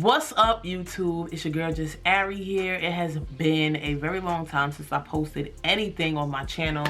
What's up, YouTube? It's your girl Justaryy here. It has been a very long time since I posted anything on my channel.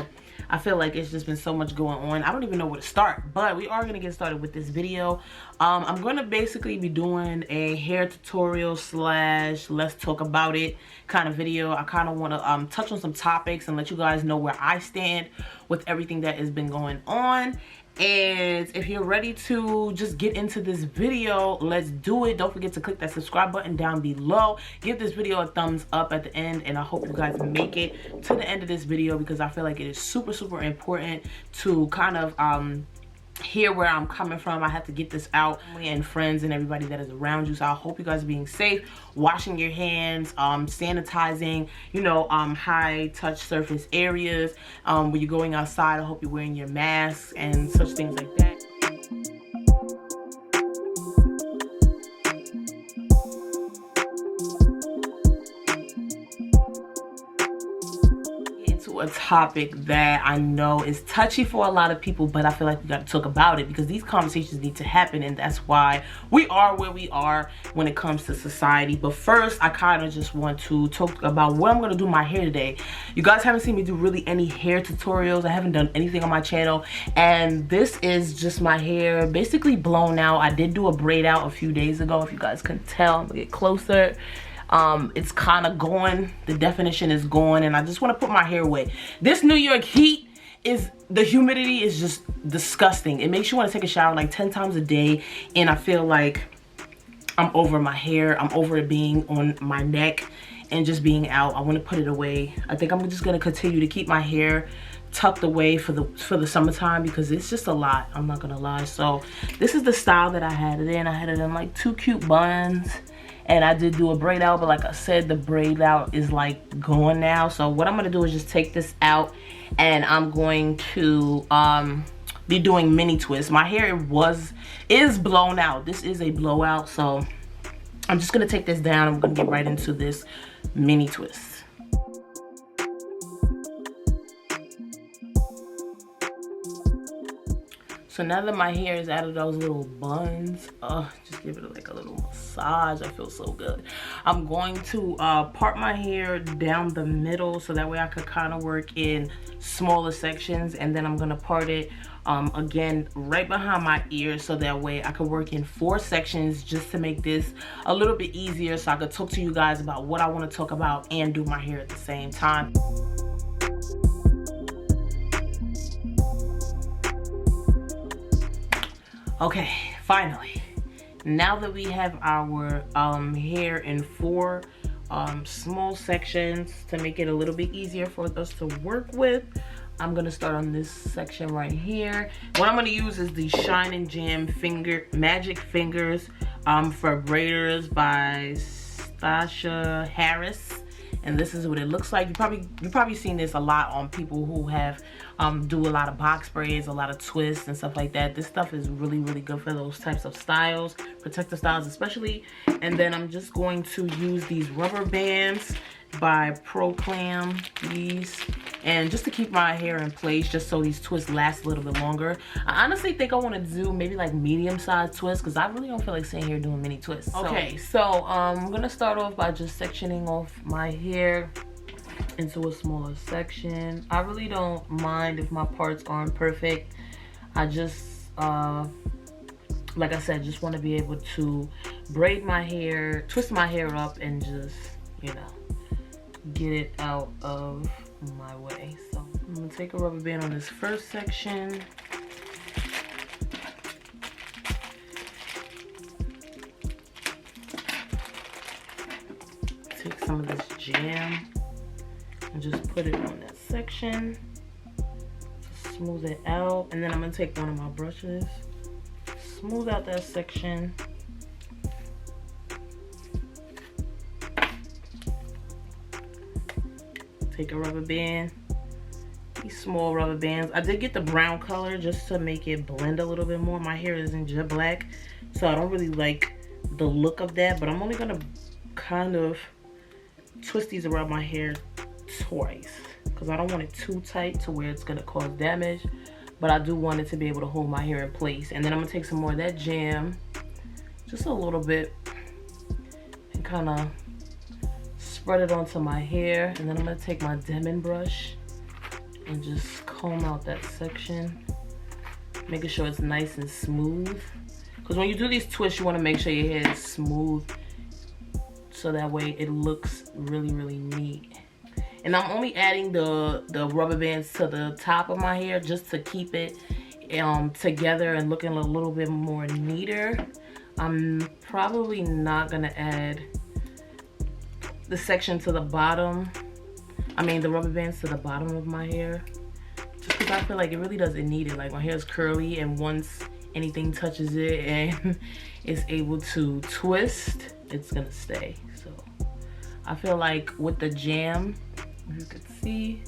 I feel like it's just been so much going on. I don't even know where to start, but we are going to get started with this video. I'm going to basically be doing a hair tutorial slash let's talk about it kind of video. I kind of want to touch on some topics and let you guys know where I stand with everything that has been going on. And if you're ready to just get into this video, let's do it. Don't forget to click that subscribe button down below. Give this video a thumbs up at the end, and I hope you guys make it to the end of this video because I feel like it is super important to kind of hear where I'm coming from. I have to get this out, and friends and everybody that is around you. So I hope you guys are being safe, washing your hands, sanitizing, you know, high touch surface areas. When you're going outside, I hope you're wearing your masks and such things like that. A topic that I know is touchy for a lot of people, but I feel like we got to talk about it because these conversations need to happen, and that's why we are where we are when it comes to society. But first, I kind of just want to talk about what I'm going to do my hair today. You guys haven't seen me do really any hair tutorials. I haven't done anything on my channel, and this is just my hair basically blown out. I did do a braid out a few days ago. If you guys can tell, I'm gonna get closer. It's kind of gone, the definition is gone, and I just want to put my hair away. This New York heat the humidity is just disgusting. It makes you want to take a shower like 10 times a day, and I feel like I'm over my hair. I'm over it being on my neck and just being out. I want to put it away. I think I'm just going to continue to keep my hair tucked away for the summertime because it's just a lot, I'm not gonna lie. So this is the style that I had it in. I had it in like 2 cute buns. And I did do a braid out, but like I said, the braid out is like gone now. So what I'm gonna do is just take this out, and I'm going to be doing mini twists. My hair is blown out. This is a blowout, so I'm just gonna take this down. I'm gonna get right into this mini twist. So now that my hair is out of those little buns, just give it like a little massage. I feel so good. I'm going to part my hair down the middle so that way I could kind of work in smaller sections, and then I'm gonna part it again right behind my ear so that way I could work in 4 sections just to make this a little bit easier so I could talk to you guys about what I want to talk about and do my hair at the same time. Okay, finally, now that we have our hair in 4 small sections to make it a little bit easier for us to work with, I'm gonna start on this section right here. What I'm gonna use is the Shine and Jam Magic Fingers for Braiders by HIATUS. And this is what it looks like. You've probably seen this a lot on people who have do a lot of box braids, a lot of twists and stuff like that. This stuff is really good for those types of styles, protective styles especially. And then I'm just going to use these rubber bands by Proclam, these, and just to keep my hair in place, just so these twists last a little bit longer. I honestly think I want to do maybe like medium-sized twists because I really don't feel like sitting here doing mini twists. Okay, so I'm gonna start off by just sectioning off my hair into a smaller section. I really don't mind if my parts aren't perfect. I just like I said, just want to be able to braid my hair, twist my hair up, and just, you know, get it out of my way. So I'm gonna take a rubber band on this first section. Take some of this jam and just put it on that section to smooth it out. And then I'm gonna take one of my brushes, smooth out that section. Take a rubber band, these small rubber bands. I did get the brown color just to make it blend a little bit more. My hair is in jet black, so I don't really like the look of that, but I'm only gonna kind of twist these around my hair twice because I don't want it too tight to where it's gonna cause damage, but I do want it to be able to hold my hair in place. And then I'm gonna take some more of that jam, just a little bit, kind of spread it onto my hair, and then I'm gonna take my Demon brush and just comb out that section, making sure it's nice and smooth. Because when you do these twists, you want to make sure your hair is smooth, so that way it looks really, really neat. And I'm only adding the rubber bands to the top of my hair just to keep it together and looking a little bit more neater. I'm probably not gonna add the section to the bottom. I mean the rubber bands to the bottom of my hair, just because I feel like it really doesn't need it. Like, my hair is curly, and once anything touches it and is able to twist, it's gonna stay. So I feel like with the jam, as you can see,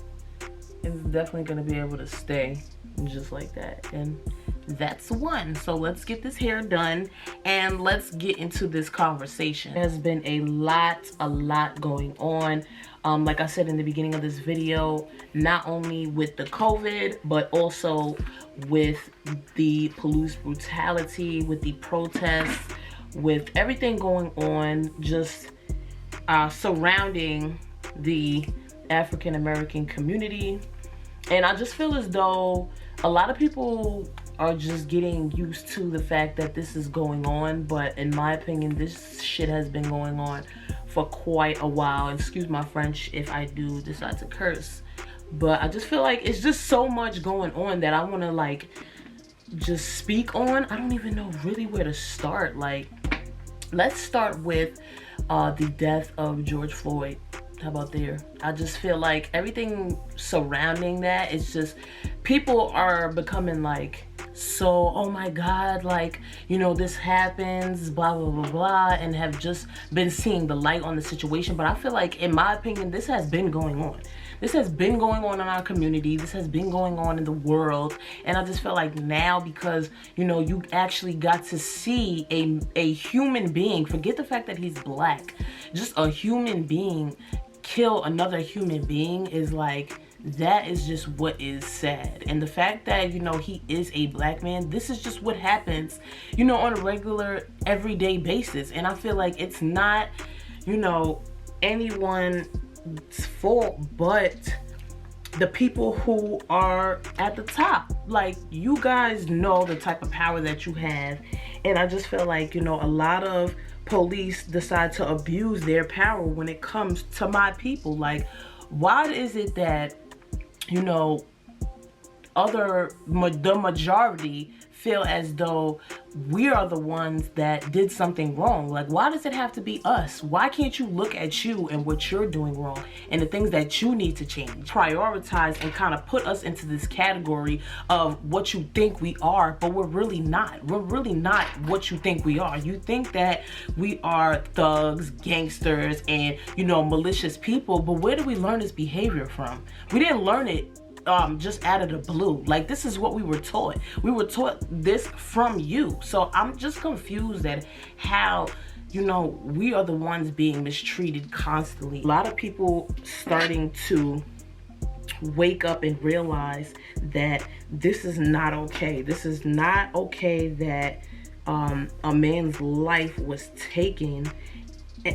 it's definitely gonna be able to stay just like that. And that's one. So let's get this hair done and let's get into this conversation. There's been a lot going on. Like I said in the beginning of this video, not only with the COVID, but also with the police brutality, with the protests, with everything going on, just surrounding the African American community. And I just feel as though a lot of people are just getting used to the fact that this is going on, but in my opinion, this shit has been going on for quite a while. And excuse my French if I do decide to curse, but I just feel like it's just so much going on that I want to like just speak on. I don't even know really where to start. Like, let's start with the death of George Floyd. How about there? I just feel like everything surrounding that, it's just, people are becoming like, so, oh my God, like, you know, this happens, blah, blah, blah, blah, and have just been seeing the light on the situation. But I feel like, in my opinion, this has been going on. This has been going on in our community. This has been going on in the world. And I just feel like now, because, you know, you actually got to see a human being, forget the fact that he's black, just a human being kill another human being, is like, that is just what is sad. And the fact that, you know, he is a black man, this is just what happens, you know, on a regular everyday basis. And I feel like it's not, you know, anyone's fault but the people who are at the top. Like, you guys know the type of power that you have, and I just feel like, you know, a lot of police decide to abuse their power when it comes to my people. Like, why is it that, you know, the majority feel as though we are the ones that did something wrong? Like, why does it have to be us? Why can't you look at you and what you're doing wrong and the things that you need to change? Prioritize and kind of put us into this category of what you think we are, but we're really not. We're really not what you think we are. You think that we are thugs, gangsters, and, you know, malicious people, but where do we learn this behavior from? We didn't learn it just out of the blue. Like, this is what we were taught. We were taught this from you. So I'm just confused at how, you know, we are the ones being mistreated constantly. A lot of people starting to wake up and realize that this is not okay. This is not okay that a man's life was taken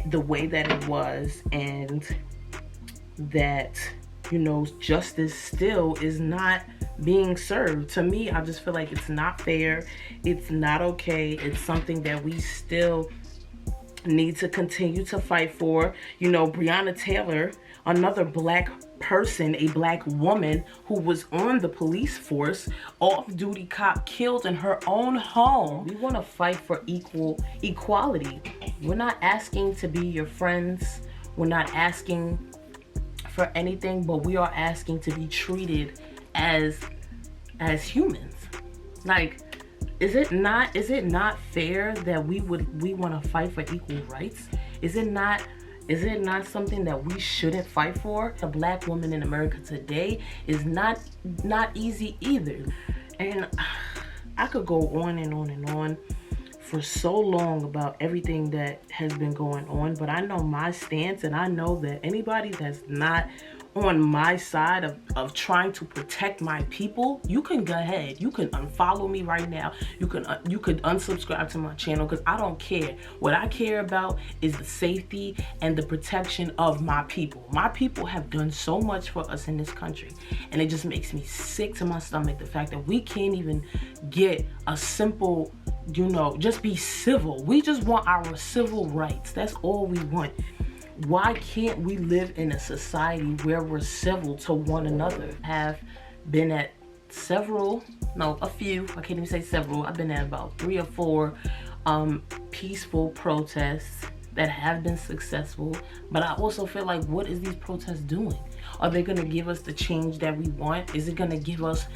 the way that it was, and that, you know, justice still is not being served. To me, I just feel like it's not fair. It's not okay. It's something that we still need to continue to fight for. You know, Breonna Taylor, another black person, a black woman who was on the police force, off-duty cop killed in her own home. We want to fight for equality. We're not asking to be your friends. We're not asking for anything, but we are asking to be treated as humans. Like, is it not fair that we want to fight for equal rights? Is it not something that we shouldn't fight for? A black woman in America today is not easy either. And I could go on and on and on for so long about everything that has been going on, but I know my stance, and I know that anybody that's not on my side of trying to protect my people, you can go ahead, you can unfollow me right now, you could unsubscribe to my channel, because I don't care. What I care about is the safety and the protection of my people. My people have done so much for us in this country, and it just makes me sick to my stomach, the fact that we can't even get a simple, you know, just be civil. We just want our civil rights. That's all we want. Why can't we live in a society where we're civil to one another? Have been at a few, I can't even say several, I've been at about 3 or 4 peaceful protests that have been successful. But I also feel like, what is these protests doing? Are they gonna give us the change that we want? Is it gonna give us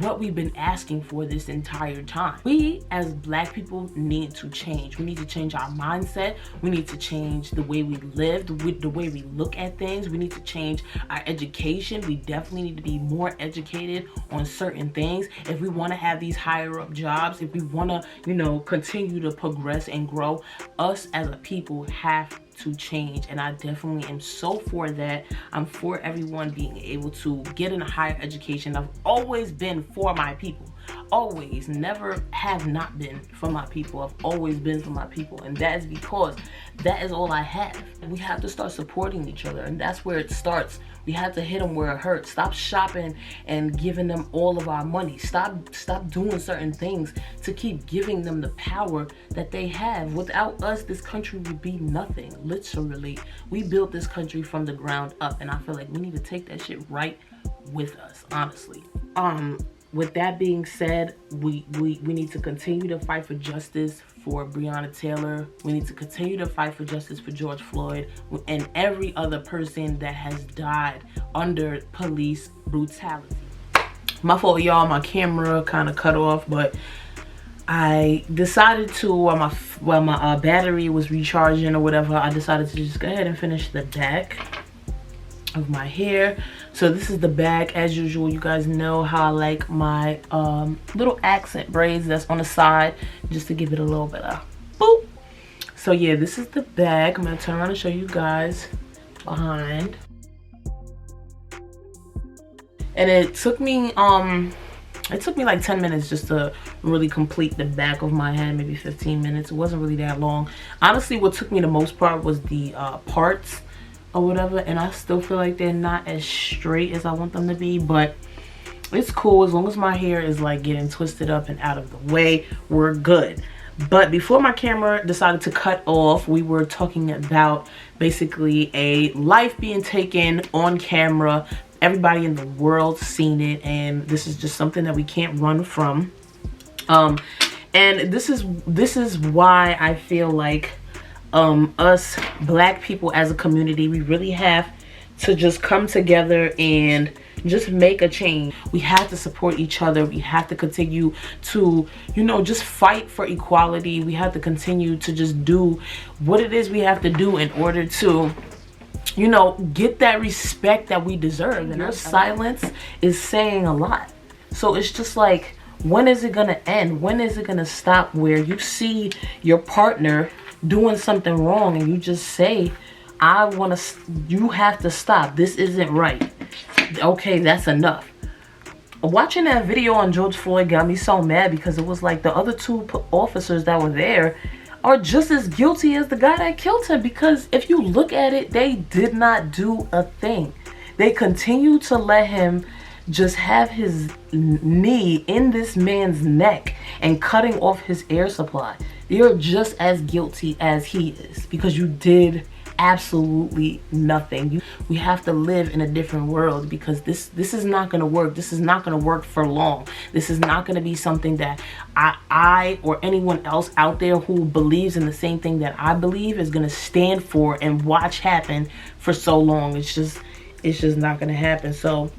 what we've been asking for this entire time? We as Black people need to change. We need to change our mindset. We need to change the way we live, the way we look at things. We need to change our education. We definitely need to be more educated on certain things if we want to have these higher up jobs, if we want to, you know, continue to progress and grow. Us as a people have to change, and I definitely am so for that. I'm for everyone being able to get in a higher education. I've always been for my people, always, never have not been for my people. I've always been for my people, and that is because that is all I have. We have to start supporting each other, and that's where it starts. We have to hit them where it hurts. Stop shopping and giving them all of our money. Stop doing certain things to keep giving them the power that they have. Without us, this country would be nothing. Literally, we built this country from the ground up, and I feel like we need to take that shit right with us, honestly. With that being said, we need to continue to fight for justice for Breonna Taylor. We need to continue to fight for justice for George Floyd and every other person that has died under police brutality. My fault, y'all, my camera kind of cut off, but I decided to, while my battery was recharging or whatever, I decided to just go ahead and finish the back of my hair. So this is the back. As usual, you guys know how I like my little accent braids that's on the side, just to give it a little bit of boop. So yeah, this is the back. I'm gonna turn around and show you guys behind. And it took me like 10 minutes just to really complete the back of my head, maybe 15 minutes. It wasn't really that long. Honestly, what took me the most part was the parts or whatever, and I still feel like they're not as straight as I want them to be, but it's cool as long as my hair is like getting twisted up and out of the way, we're good. But before my camera decided to cut off, we were talking about basically a life being taken on camera. Everybody in the world seen it, and this is just something that we can't run from. And this is why I feel like us Black people as a community, we really have to just come together and just make a change. We have to support each other. We have to continue to, you know, just fight for equality. We have to continue to just do what it is we have to do in order to, you know, get that respect that we deserve. And our silence is saying a lot. So it's just like, when is it gonna end? When is it gonna stop where you see your partner doing something wrong and you just say, you have to stop, this isn't right, okay, that's enough. Watching that video on George Floyd got me so mad, because it was like the other 2 officers that were there are just as guilty as the guy that killed him, because if you look at it, they did not do a thing. They continue to let him just have his knee in this man's neck and cutting off his air supply. You're just as guilty as he is, because you did absolutely nothing. We have to live in a different world, because this is not going to work. This is not going to work for long. This is not going to be something that I or anyone else out there who believes in the same thing that I believe is going to stand for and watch happen for so long. It's just not going to happen. So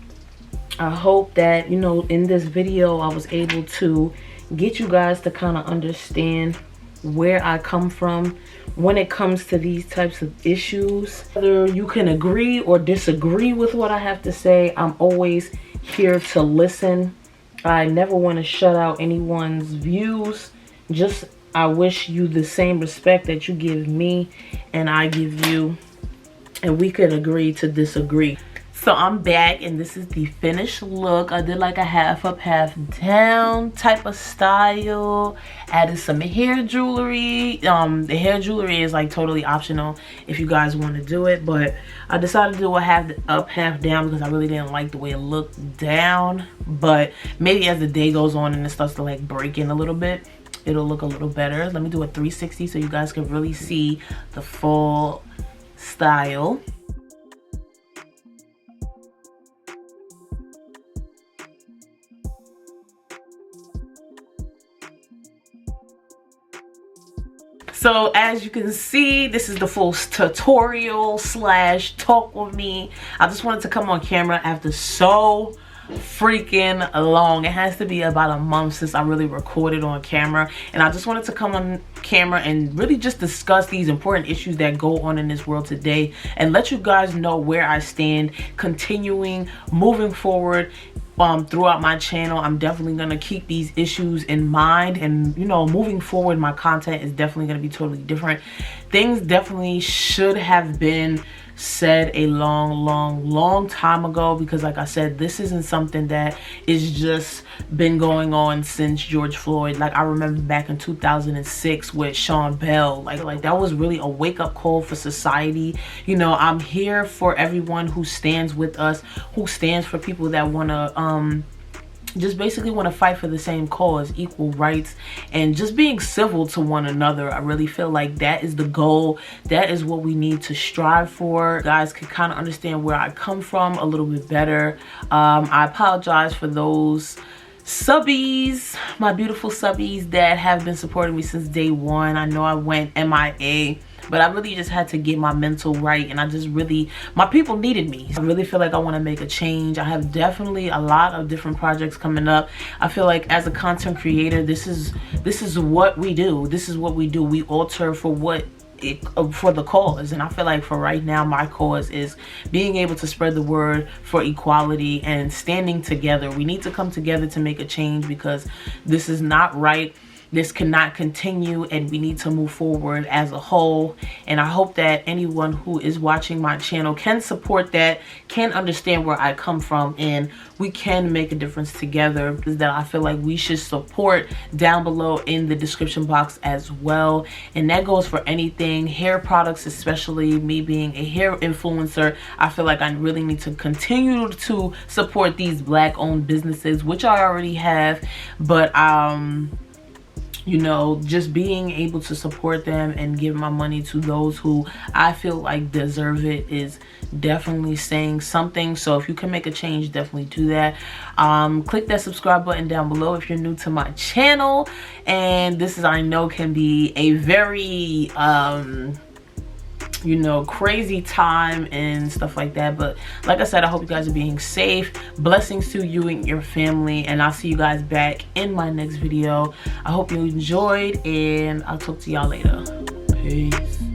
I hope that, you know, in this video I was able to get you guys to kind of understand where I come from when it comes to these types of issues. Whether you can agree or disagree with what I have to say, I'm always here to listen. I never want to shut out anyone's views. I wish you the same respect that you give me and I give you, and we could agree to disagree. So I'm back, and this is the finished look. I did like a half up, half down type of style. Added some hair jewelry. The hair jewelry is like totally optional if you guys want to do it, but I decided to do a half up, half down because I really didn't like the way it looked down. But maybe as the day goes on and it starts to like break in a little bit, it'll look a little better. Let me do a 360 so you guys can really see the full style. So as you can see, this is the full tutorial slash talk with me. I just wanted to come on camera after so freaking long. It has to be about a month since I really recorded on camera, and I just wanted to come on camera and really just discuss these important issues that go on in this world today and let you guys know where I stand, continuing moving forward. Throughout my channel, I'm definitely going to keep these issues in mind, and you know, moving forward, my content is definitely going to be totally different. Things definitely should have been said a long time ago, because like I said, this isn't something that is just been going on since George Floyd. Like I remember back in 2006 with Sean Bell, like that was really a wake-up call for society. You know, I'm here for everyone who stands with us, who stands for people that want to just basically want to fight for the same cause, equal rights, and just being civil to one another. I really feel like that is the goal. That is what we need to strive for. You guys can kind of understand where I come from a little bit better. I apologize for those subbies, my beautiful subbies that have been supporting me since day one. I know I went MIA, but I really just had to get my mental right, and I just really, my people needed me. I really feel like I want to make a change. I have definitely a lot of different projects coming up. I feel like as a content creator, this is what we do. This is what we do. We alter for for the cause, and I feel like for right now my cause is being able to spread the word for equality and standing together. We need to come together to make a change, because this is not right. This cannot continue, and we need to move forward as a whole. And I hope that anyone who is watching my channel can support that, can understand where I come from, and we can make a difference together. That I feel like we should support down below in the description box as well. And that goes for anything, hair products, especially me being a hair influencer. I feel like I really need to continue to support these Black owned businesses, which I already have, but you know, just being able to support them and give my money to those who I feel like deserve it is definitely saying something. So if you can make a change, definitely do that. Click that subscribe button down below if you're new to my channel. And this is, I know, can be a very you know, crazy time and stuff like that, but like I said, I hope you guys are being safe. Blessings to you and your family, and I'll see you guys back in my next video. I hope you enjoyed, and I'll talk to y'all later. Peace.